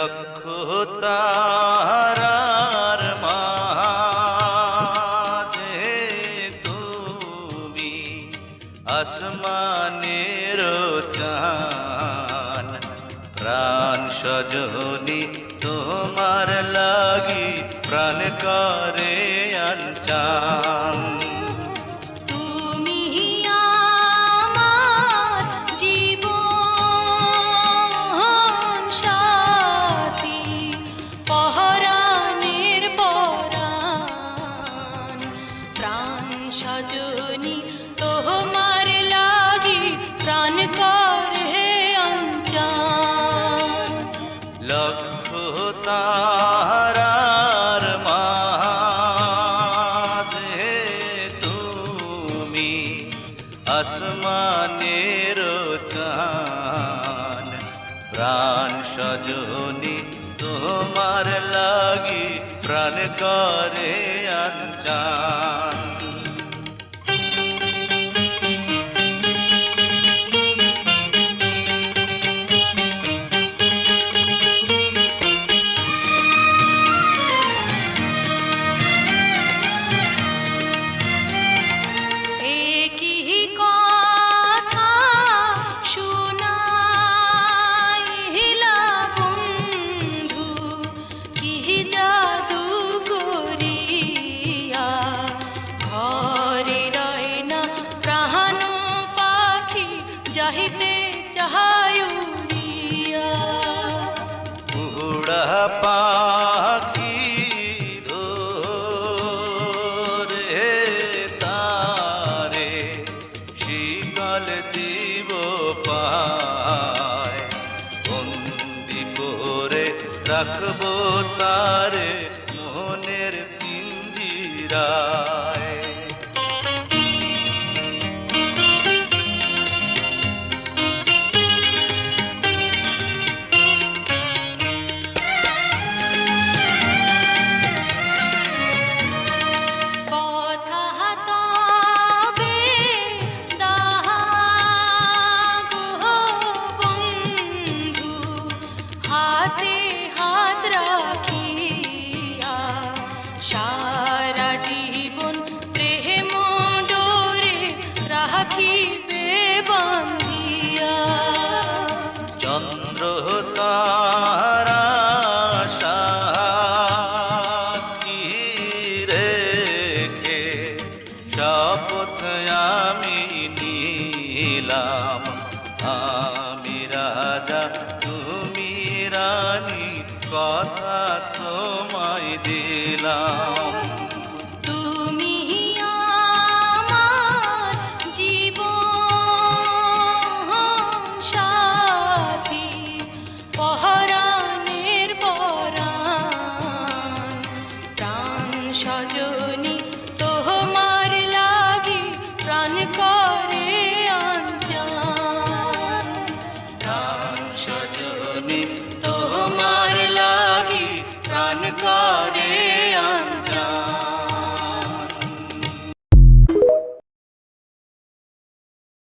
লক্ষ তারার মাঝে তুমি আসমানের চান, প্রাণ সজনী তোমার লাগি প্রাণ করে আনচান। সজনী তোমার লাগি প্রাণ করে আনচান। লক্ষ তারার মাঝে তুমি আসমানের চান, প্রাণ সজনী তোমার লাগি প্রাণ করে আনচান। চাহিতে চাহায় উড়িয়া উড়া পাখি ধরে তারে শিকল দিব পায়, বন্দি করে রাখবো তারে মনের পিঞ্জিরায়। সারা জীবন প্রেম ডোরে রাখিবে বান্ধিয়া। চন্দ্র তারা সাক্ষী রেখে শপথ আমি নিলাম, আমি রাজা তুমি রানী কথা তোমায় দিলাম। তুমি আমার জীবন সাথী, পরাণের পরাণ, প্রাণ সজনী তোমার লাগি প্রাণ করে আনচান। প্রাণ সজনী তোমার লাগি প্রাণ করে